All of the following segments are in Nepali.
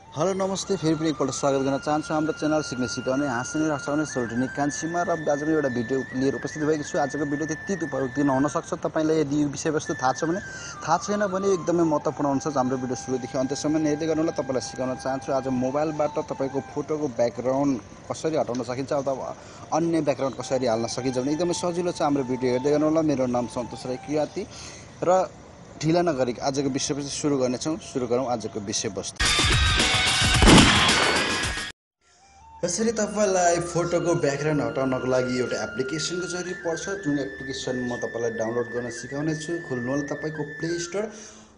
हेलो नमस्ते फेरि पनि एकपल्ट स्वागत गर्न चाहन्छु हाम्रो च्यानल सिक्ने सिकाउने हाँस्ने हँसाउने सोल्टिने कान्छीमा र आज म एउटा भिडियो लिएर उपस्थित भएको छु। आजको भिडियो त्यति उपयुक्त नहुनसक्छ। तपाईँलाई यदि यो विषयवस्तु थाहा छ भने, थाहा छैन भने एकदमै महत्त्वपूर्ण हुन्छ। हाम्रो भिडियो सुरुदेखि अन्त्यसम्म हेर्दै गर्नु होला। तपाईँलाई सिकाउन चाहन्छु आज मोबाइलबाट तपाईँको फोटोको ब्याकग्राउन्ड कसरी हटाउन सकिन्छ अथवा अन्य ब्याकग्राउन्ड कसरी हाल्न सकिन्छ भने एकदमै सजिलो छ। हाम्रो भिडियो हेर्दै गर्नु होला। मेरो नाम सन्तोष राई किराती र ढिला नगरी आजको विषयवस्तु सुरु गर्नेछौँ। सुरु गरौँ आजको विषयवस्तु। यसरी तपाईँलाई फोटोको ब्याकग्राउन्ड हटाउनको लागि एउटा एप्लिकेसनको जरुरी पर्छ, जुन एप्लिकेसन म तपाईँलाई डाउनलोड गर्न सिकाउने छु। खोल्नु होला तपाईँको प्ले स्टोर।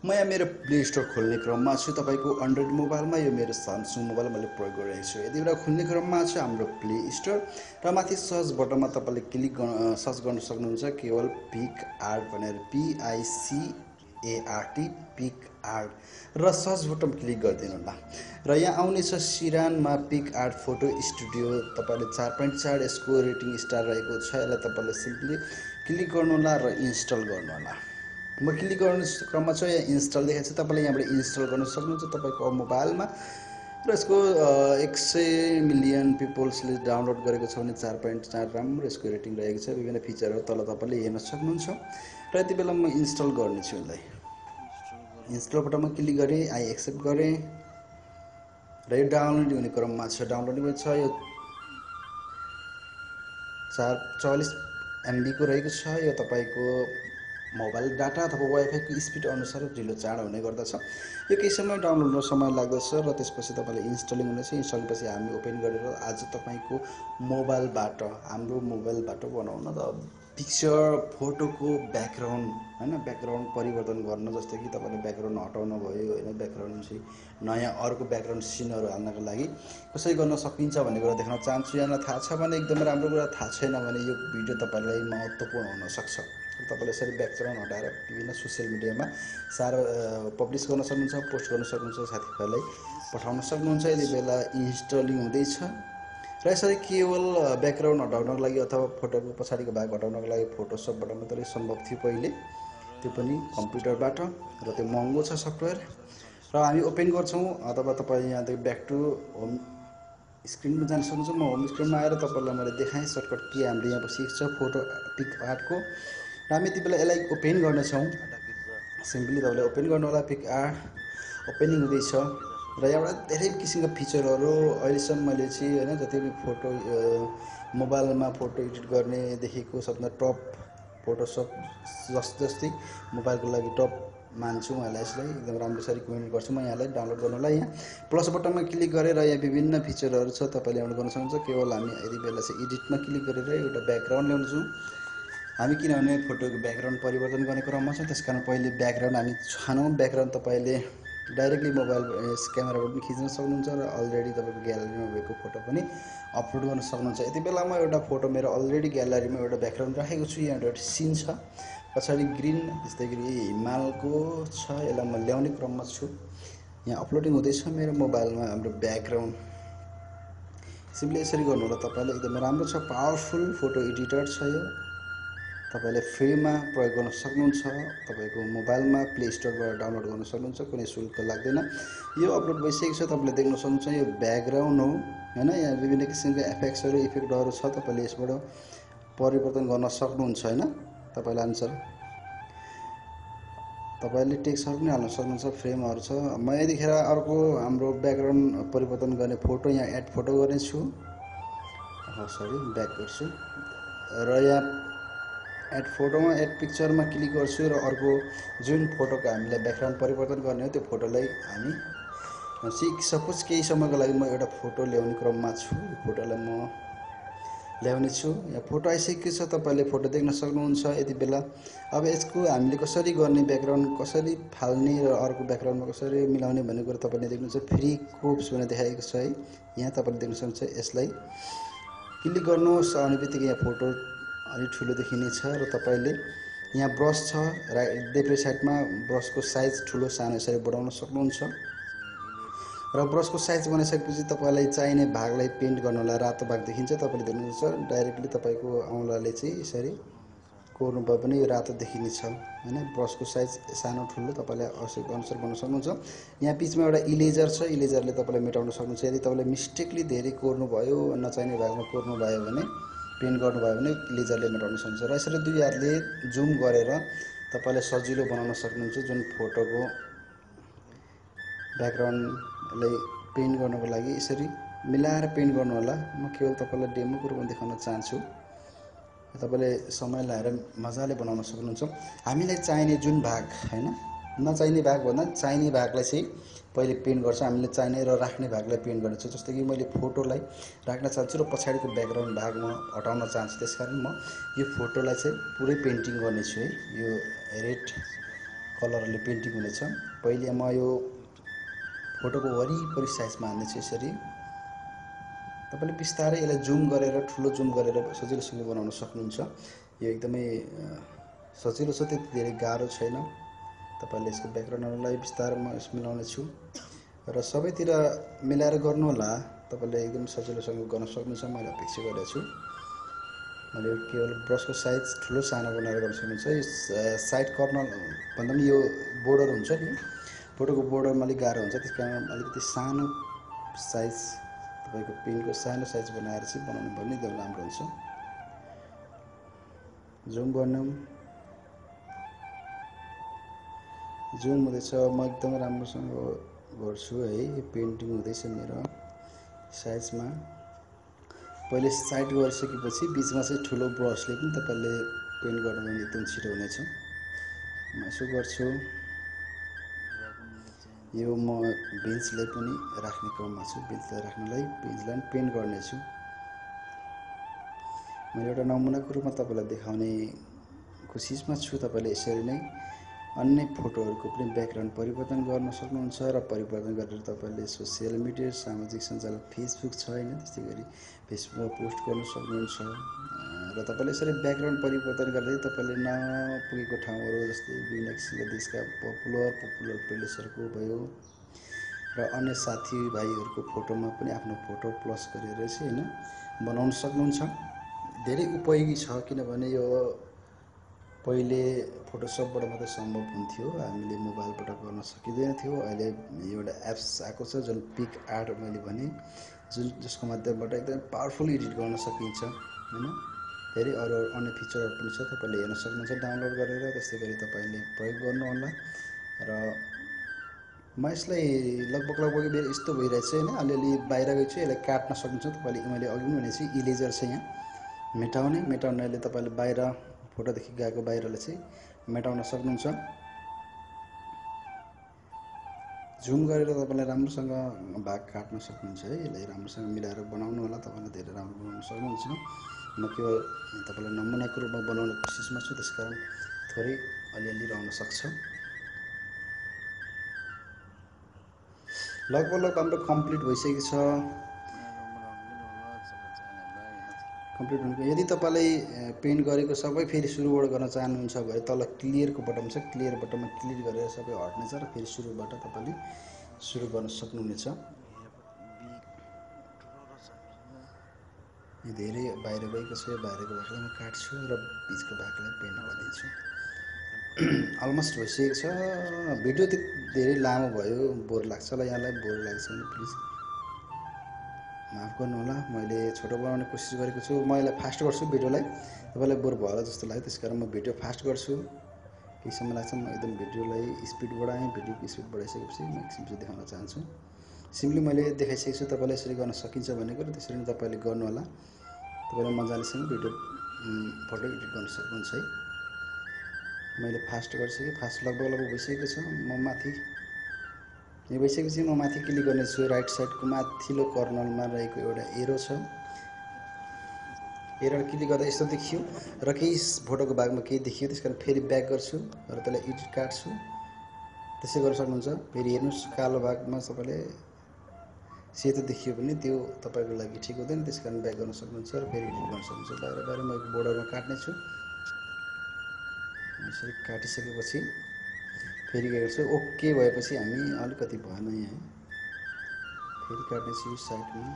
म यहाँ मेरो प्ले स्टोर खोल्ने क्रममा छु। तपाईँको एन्ड्रोइड मोबाइलमा यो मेरो स्यामसङ मोबाइल मैले प्रयोग गरिरहेको छु। यति बेला खोल्ने क्रममा छु हाम्रो प्ले स्टोर र माथि सर्च बटनमा तपाईँले क्लिक सर्च गर्न सक्नुहुन्छ केवल पिक आर्ट भनेर, PICART पिक आर्ट र सर्च बटन क्लिक गरिदिनु होला। र यहाँ आउनेछ सिरानमा पिक आर्ट फोटो स्टुडियो। तपाईँले 4.4 यसको रेटिङ स्टार रहेको छ। यसलाई तपाईँले सिम्पली क्लिक गर्नु होला र इन्स्टल गर्नु होला। म क्लिक गर्ने क्रममा छ, यहाँ इन्स्टल देखाएको छ। तपाईँले यहाँबाट इन्स्टल गर्न सक्नुहुन्छ तपाईँको मोबाइलमा। र यसको 100 मिलियन पिपल्सले डाउनलोड गरेको छ भने 4.4 राम्रो यसको रेटिङ रहेको छ। विभिन्न फिचरहरू तल तपाईँले हेर्न सक्नुहुन्छ। र यति बेला म इन्स्टल गर्नेछु यसलाई। इन्स्टल बटनमा क्लिक गरेँ, आई एक्सेप्ट गरेँ र यो डाउनलोड हुने क्रममा छ। डाउनलोडिङमा छ। यो 44 MB को रहेको छ। यो तपाईँको मोबाइल डाटा अथवा वाइफाईको स्पिड अनुसार ढिलो चाँडो हुने गर्दछ। यो केही समय डाउनलोड गर्न समय लाग्दछ र त्यसपछि तपाईँले इन्स्टलिङ हुनेछ। इन्स्टलिङपछि हामी ओपन गरेर आज तपाईँको मोबाइलबाट हाम्रो मोबाइलबाट बनाउन त पिक्चर फोटोको ब्याकग्राउन्ड हैन, ब्याकग्राउन्ड परिवर्तन गर्न। जस्तै कि तपाईँले ब्याकग्राउन्ड हटाउनु भयो हैन, ब्याकग्राउन्ड चाहिँ नयाँ अर्को ब्याकग्राउन्ड सिनहरू हाल्नको लागि कसरी गर्न सकिन्छ भन्ने कुरा देखाउन चाहन्छु। यहाँलाई थाहा छ भने एकदमै राम्रो कुरा, थाहा छैन भने यो भिडियो तपाईँलाई महत्त्वपूर्ण हुनसक्छ। तपाईँले यसरी ब्याकग्राउन्ड हटाएर विभिन्न सोसियल मिडियामा पब्लिस गर्न सक्नुहुन्छ, पोस्ट गर्न सक्नुहुन्छ, साथीभाइलाई पठाउन सक्नुहुन्छ। यति बेला इन्स्टलिङ हुँदैछ र यसरी केवल ब्याकग्राउन्ड हटाउनको लागि अथवा फोटोको पछाडिको भाग हटाउनको लागि फोटोसपबाट मात्रै सम्भव थियो पहिले, त्यो पनि कम्प्युटरबाट, र त्यो महँगो छ सफ्टवेयर। र हामी ओपन गर्छौँ अथवा तपाईँ यहाँदेखि ब्याक टु होम स्क्रिनमा जान सक्नुहुन्छ। म होम स्क्रिनमा आएर तपाईँलाई मैले देखाएँ सर्टकट के हामीले यहाँ बसेको छ फोटो पिक आर्टको। र हामी यति बेला यसलाई ओपन गर्नेछौँ। सिम्पली तपाईँले ओपन गर्नु होला। पिक आर्ट ओपनिङ हुँदैछ र यहाँबाट धेरै किसिमका फिचरहरू अहिलेसम्म मैले चाहिँ होइन जति पनि फोटो मोबाइलमा फोटो एडिट गर्ने देखेको सबभन्दा टप फोटोसप जस्तै मोबाइलको लागि टप मान्छु म यसलाई। एकदम राम्रोसँग रिकमेन्ड गर्छु म यहाँलाई डाउनलोड गर्नलाई। यहाँ प्लस बटनमा क्लिक गरेर यहाँ विभिन्न फिचरहरू छ, तपाईँले डाउनलोड गर्न सक्नुहुन्छ। केवल हामी यति बेला चाहिँ एडिटमा क्लिक गरेर एउटा ब्याकग्राउन्ड ल्याउँछौँ हामी, किनभने फोटोको ब्याकग्राउन्ड परिवर्तन गर्ने क्रममा छ। त्यस कारण पहिले ब्याकग्राउन्ड हामी छानौँ। ब्याकग्राउन्ड तपाईँले डाइरेक्टली मोबाइल क्यामेराबाट पनि खिच्न सक्नुहुन्छ र अलरेडी तपाईँको ग्यालेरीमा भएको फोटो पनि अपलोड गर्न सक्नुहुन्छ। यति बेला म एउटा फोटो मेरो अलरेडी ग्यालेरीमा एउटा ब्याकग्राउन्ड राखेको छु। यहाँ एउटा सिन छ, पछाडि ग्रिन जस्तै गरी हिमालको छ। यसलाई म ल्याउने क्रममा छु। यहाँ अपलोडिङ हुँदैछ मेरो मोबाइलमा हाम्रो ब्याकग्राउन्ड। सिम्पली यसरी गर्नु होला। तपाईँले एकदमै राम्रो छ, पावरफुल फोटो एडिटर छ यो। तपाईँले फ्रीमा प्रयोग गर्न सक्नुहुन्छ। तपाईँको मोबाइलमा प्ले स्टोरबाट डाउनलोड गर्न सक्नुहुन्छ, कुनै शुल्क लाग्दैन। यो अपलोड भइसकेको छ, तपाईँले देख्न सक्नुहुन्छ। यो ब्याकग्राउन्ड हो हैन। यहाँ विभिन्न किसिमका इफेक्टहरू छ, तपाईँले यसबाट परिवर्तन गर्न सक्नुहुन्छ हैन। तपाईँलाई अनुसार तपाईँले टेक्स्टहरू पनि हाल्न सक्नुहुन्छ, फ्रेमहरू छ। म यतिखेर अर्को हाम्रो ब्याकग्राउन्ड परिवर्तन गर्ने फोटो यहाँ एड फोटो गर्नेछु। सरी, ब्याक गर्छु र यहाँ एड फोटोमा एड पिक्चरमा क्लिक गर्छु र अर्को जुन फोटोको हामीलाई ब्याकग्राउन्ड परिवर्तन गर्ने हो त्यो फोटोलाई हामी सपोज केही समयको लागि म एउटा फोटो ल्याउने क्रममा छु। यो फोटोलाई म ल्याउने छु। यहाँ फोटो आइसकेको छ, तपाईँले फोटो देख्न सक्नुहुन्छ यति बेला। अब यसको हामीले कसरी गर्ने, ब्याकग्राउन्ड कसरी फाल्ने र अर्को ब्याकग्राउन्डमा कसरी मिलाउने भन्ने कुरा तपाईँले देख्नुहुन्छ। फ्री क्रोप्स भनेर देखाएको छ है, यहाँ तपाईँले देख्न सक्नुहुन्छ। यसलाई क्लिक गर्नुहोस्, आउने बित्तिकै यहाँ फोटो अलि ठुलो देखिनेछ र तपाईँले यहाँ ब्रस छ देब्रे साइडमा, ब्रसको साइज ठुलो सानो यसरी बढाउन सक्नुहुन्छ। र ब्रसको साइज बनाइसकेपछि तपाईँलाई चाहिने भागलाई पेन्ट गर्नु होला। रातो भाग देखिन्छ, तपाईँले देख्नुहुन्छ डाइरेक्टली तपाईँको औँलाले चाहिँ यसरी कोर्नु भयो भने यो रातो देखिने छ हैन। ब्रसको साइज सानो ठुलो तपाईँले आवश्यकता अनुसार बनाउन सक्नुहुन्छ। यहाँ बिचमा एउटा इरेजर छ, इरेजरले तपाईँले मेटाउन सक्नुहुन्छ। यदि तपाईँले मिस्टेकली धेरै कोर्नु भयो, नचाहिने भागमा कोर्नु भयो भने, पेन्ट गर्नुभयो भने इरेजरले मेटाउन सक्नुहुन्छ। र यसरी दुई हातले जुम गरेर तपाईँले सजिलो बनाउन सक्नुहुन्छ। जुन फोटोको ब्याकग्राउन्डलाई पेन्ट गर्नको लागि यसरी मिलाएर पेन्ट गर्नु होला। म केवल तपाईँलाई डेमोको रूपमा देखाउन चाहन्छु। तपाईँले समय लाएर मजाले बनाउन सक्नुहुन्छ। हामीलाई चाहिने जुन भाग हैन, नचाहिने भाग भन्दा चाहिने भागलाई चाहिँ पहिले पेन्ट गर्छ। हामीले चाहिने र राख्ने भागलाई पेन्ट गर्नेछु। जस्तो कि मैले फोटोलाई राख्न चाहन्छु र पछाडिको ब्याकग्राउन्ड भाग म हटाउन चाहन्छु। त्यसकारण म यो फोटोलाई चाहिँ पुरै पेन्टिङ गर्नेछु है। यो रेड कलरले पेन्टिङ हुनेछ। पहिले म यो फोटोको वरिपरि साइजमा हाल्नेछु। यसरी तपाईँले बिस्तारै यसलाई जुम गरेर, ठुलो जुम गरेर सजिलोसँग बनाउन सक्नुहुन्छ। यो एकदमै सजिलो छ, त्यति धेरै गाह्रो छैन। तपाईँले यसको ब्याकग्राउन्डहरूलाई बिस्तारै म मिलाउने छु र सबैतिर मिलाएर गर्नु होला। तपाईँले एकदम सजिलोसँग गर्न सक्नुहुन्छ। मैले अपेक्षा गरेको छु। मैले केवल ब्रसको साइज ठुलो सानो बनाएर गर्न सक्नुहुन्छ। यो साइड कर्नर भन्दा पनि यो बोर्डर हुन्छ नि, फोटोको बोर्डरमा अलिक गाह्रो हुन्छ। त्यस कारण अलिकति सानो साइज, तपाईँको पेनको सानो साइज बनाएर चाहिँ बनाउनु भयो भने एकदम राम्रो हुन्छ। जुम हुँदैछ। म एकदमै राम्रोसँग गर्छु है। यो पेन्टिङ हुँदैछ मेरो साइजमा। पहिले साइड गरिसकेपछि बिचमा चाहिँ ठुलो ब्रसले पनि तपाईँले पेन्ट गर्नु भने एकदम छिटो हुनेछ। म यसो गर्छु। यो म बेन्चलाई पनि राख्ने क्रममा छु। बेन्चलाई राख्नलाई बेन्चलाई पनि पेन्ट गर्नेछु। मैले एउटा नमुनाको रूपमा तपाईँलाई देखाउने कोसिसमा छु। तपाईँले यसरी नै अन्य फोटोहरूको पनि ब्याकग्राउन्ड परिवर्तन गर्न सक्नुहुन्छ र परिवर्तन गरेर तपाईँले सोसियल मिडिया, सामाजिक सञ्जाल फेसबुक छ हैन, त्यस्तै गरी फेसबुकमा पोस्ट गर्न सक्नुहुन्छ। र तपाईँले यसरी ब्याकग्राउन्ड परिवर्तन गरेर तपाईँले नपुगेको ठाउँहरू जस्तै विदेशका देशका पपुलर प्लेसहरूको भयो र अन्य साथीभाइहरूको फोटोमा पनि आफ्नो फोटो प्लस गरेर चाहिँ हैन बनाउन सक्नुहुन्छ। धेरै उपयोगी छ, किनभने यो पहिले फोटोसपबाट मात्रै सम्भव हुन्थ्यो। हामीले मोबाइलबाट गर्न सकिँदैन थियो। अहिले एउटा एप्स आएको छ जुन पिक आर्ट मैले भने, जसको माध्यमबाट एकदम पावरफुल एडिट गर्न सकिन्छ हैन। धेरै अरू अन्य फिचरहरू पनि छ, तपाईँले हेर्न सक्नुहुन्छ डाउनलोड गरेर। त्यस्तै गरी तपाईँले प्रयोग गर्नुहोला। र म यसलाई लगभग मेरो यस्तो भइरहेछ हैन, अलिअलि बाहिर गएको छु। यसलाई काट्न सक्नुहुन्छ तपाईँले। मैले अघि पनि भनेको छु इरेजर छ यहाँ, मेटाउनेले तपाईँले बाहिर फोटोदेखि गएको बाहिरलाई चाहिँ मेटाउन सक्नुहुन्छ। जुम गरेर तपाईँले राम्रोसँग भाग काट्न सक्नुहुन्छ है। यसलाई राम्रोसँग मिलाएर बनाउनु होला। तपाईँले धेरै राम्रो बनाउन सक्नुहुन्छ। म केवल तपाईँलाई नमुनाको रूपमा बनाउने कोसिसमा छु, त्यसकारण थोरै अलिअलि रहन सक्छ। लगभग हाम्रो कम्प्लिट भइसकेको छ। कम्प्लिट हुनु। यदि तपाईँलाई पेन्ट गरेको सबै फेरि सुरुबाट गर्न चाहनुहुन्छ भने तल क्लियरको बटन छ, क्लियर बटनमा क्लिक गरेर सबै हट्नेछ र फेरि सुरुबाट तपाईँले सुरु गर्न सक्नुहुनेछ। यो धेरै बाहिर गएको छ। बाहिरको भागलाई म काट्छु र बिचको भागलाई पेन्ट गरिदिन्छु। अलमोस्ट भइसकेको छ। भिडियो त धेरै लामो भयो, बोर लाग्छ होला यहाँलाई। बोर लाग्छ भने प्लिज माफ गर्नुहोला। मैले छोटो बनाउने कोसिस गरेको छु। म यसलाई फास्ट गर्छु भिडियोलाई, तपाईँलाई बोर भयो होला जस्तो लाग्यो, त्यसकारण म भिडियो फास्ट गर्छु। केही समय लाग्छ। म एकदम भिडियोलाई स्पिड बढाएँ। भिडियोको स्पिड बढाइसकेपछि म एकछिन चाहिँ देखाउन चाहन्छु। सिम्पली मैले देखाइसकेको छु तपाईँलाई यसरी गर्न सकिन्छ भनेको, र त्यसरी नै तपाईँले गर्नुहोला। तपाईँले मजालेसँग भिडियो फोटो एडिट गर्न सक्नुहुन्छ है। मैले फास्ट गरिसकेँ। फास्ट लगभग भइसकेको छ। म माथि यो भइसकेपछि म माथि क्लिक गर्नेछु। राइट साइडको माथिल्लो कर्नरमा रहेको एउटा एरो छ, एरो क्लिक गर्दा यस्तो देखियो र केही फोटोको भागमा केही देखियो। त्यसकारण फेरि ब्याक गर्छु र त्यसलाई एडिट काट्छु। त्यसै गर्न सक्नुहुन्छ। फेरि हेर्नुहोस्, कालो भागमा तपाईँले सेतो देखियो भने त्यो तपाईँको लागि ठिक हुँदैन, त्यसकारण ब्याक गर्न सक्नुहुन्छ र फेरि एडिट गर्न सक्नुहुन्छ। बाहिर म बोर्डरमा काट्नेछु। यसरी काटिसकेपछि फेरि के गर्छु, ओके भएपछि हामी अलिकति भएन यहाँ, फेरि काट्नेछु साइडमा।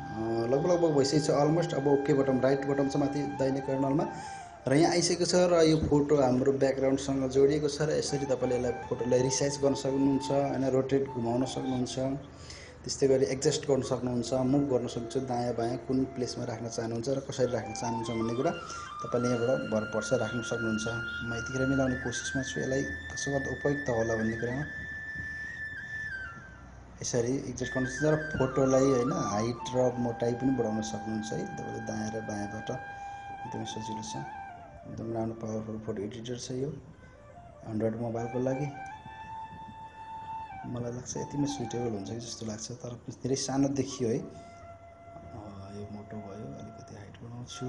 लगभग भइसकेको छ अलमोस्ट। अब ओके बटन, राइट बटन छ माथि दाहिने कर्नरमा, र यहाँ आइसकेको छ र यो फोटो हाम्रो ब्याकग्राउन्डसँग जोडिएको छ र यसरी तपाईँले यसलाई फोटोलाई रिसाइज गर्न सक्नुहुन्छ होइन, रोटेट घुमाउन सक्नुहुन्छ, त्यस्तै गरी एडजस्ट गर्न सक्नुहुन्छ, मुभ गर्न सक्नुहुन्छ दायाँ बायाँ कुन प्लेसमा राख्न चाहनुहुन्छ र कसरी राख्न चाहनुहुन्छ भन्ने कुरा तपाईँले यहाँबाट भर पर्छ राख्न सक्नुहुन्छ। म यतिखेर मिलाउने कोसिसमा छु यसलाई कसो गर्दा उपयुक्त होला भन्ने कुरामा। यसरी एडजस्ट गर्नु सक्नुहुन्छ र फोटोलाई होइन हाइट र मोटाइ पनि बढाउन सक्नुहुन्छ है तपाईँले दायाँ र बायाँबाट। एकदमै सजिलो छ, एकदम राम्रो पावरफुल फोटो एडिटर छ यो एन्ड्रोइड मोबाइलको लागि। मलाई लाग्छ यतिमै सुइटेबल हुन्छ कि जस्तो लाग्छ, तर धेरै सानो देखियो है। यो मोटो भयो, अलिकति हाइट बनाउँछु।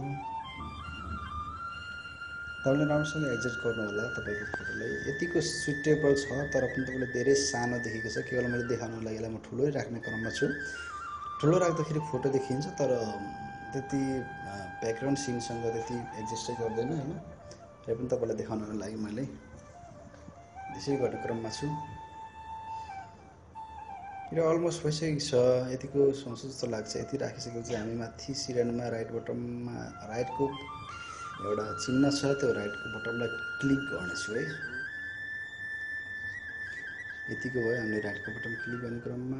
तपाईँले राम्रोसँग एडजस्ट गर्नु होला तपाईँको फोटोलाई। यतिको सुइटेबल छ तर पनि तपाईँले धेरै सानो देखेको छ, केवल मैले देखाउनको लागि यसलाई म ठुलै राख्ने क्रममा छु। ठुलो राख्दाखेरि फोटो देखिन्छ तर त्यति ब्याकग्राउन्ड सिनसँग त्यति एडजस्टै गर्दैन होइन। र पनि तपाईँलाई देखाउनको लागि मैले त्यसै गर्ने क्रममा छु। यो अलमोस्ट भइसकेको छ, यतिको सोच्छु जस्तो लाग्छ। यति राखिसकेपछि हामी माथि सिरेनमा राइट बटममा राइटको एउटा चिन्ह छ, त्यो राइटको बटमलाई क्लिक गर्नेछु है। यतिको भयो, हामीले राइटको बटम क्लिक गर्ने क्रममा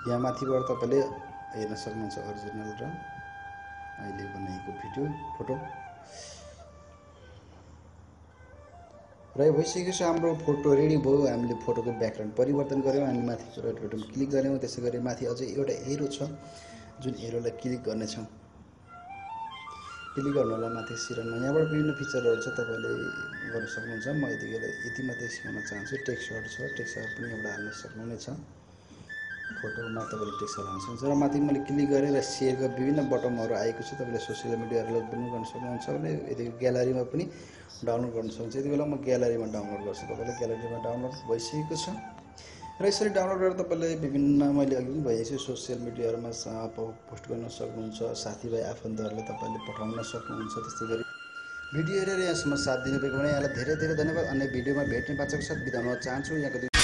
यहाँ माथिबाट तपाईँले हेर्न सक्नुहुन्छ ओरिजिनल र अहिले बनाएको भिडियो फोटो। र यो भइसकेको छ हाम्रो फोटो रेडी भयो। हामीले फोटोको ब्याकग्राउन्ड परिवर्तन गऱ्यौँ, हामी माथिको राइट बटन क्लिक गऱ्यौँ। त्यसै गरी माथि अझै एउटा एरो छ, जुन एरोलाई क्लिक गर्नेछौँ। क्लिक गर्नु होला माथि सिरनमा, यहाँबाट विभिन्न फिचरहरू छ तपाईँले गर्न सक्नुहुन्छ। म यति मात्रै सिकाउन चाहन्छु। टेक्स्टहरू छ, टेक्स्टहरू पनि एउटा हाल्न सक्नुहुनेछ। फोटोमा तपाईँले टेक्स्टहरू हाल्न सक्नुहुन्छ। र माथि मैले क्लिक गरेँ र सेयरका विभिन्न बटनहरू आएको छ, तपाईँले सोसियल मिडियाहरूलाई पनि गर्न सक्नुहुन्छ भने यदि ग्यालरीमा पनि डाउनलोड गर्न सक्नुहुन्छ। यति बेला म ग्यालरीमा डाउनलोड गर्छु, तपाईँले ग्यालरीमा डाउनलोड भइसकेको छ। र यसरी डाउनलोड गरेर तपाईँले विभिन्न मैले अघि पनि भइसक्यो सोसियल मिडियाहरूमा पोस्ट गर्न सक्नुहुन्छ, साथीभाइ आफन्तहरूलाई तपाईँले पठाउन सक्नुहुन्छ। त्यस्तै गरी भिडियो हेरेर यहाँसम्म साथ दिनुभएको भने यहाँलाई धेरै धेरै धन्यवाद। अन्य भिडियोमा भेट्ने बाचाको साथ बिदा हुन चाहन्छु। यहाँको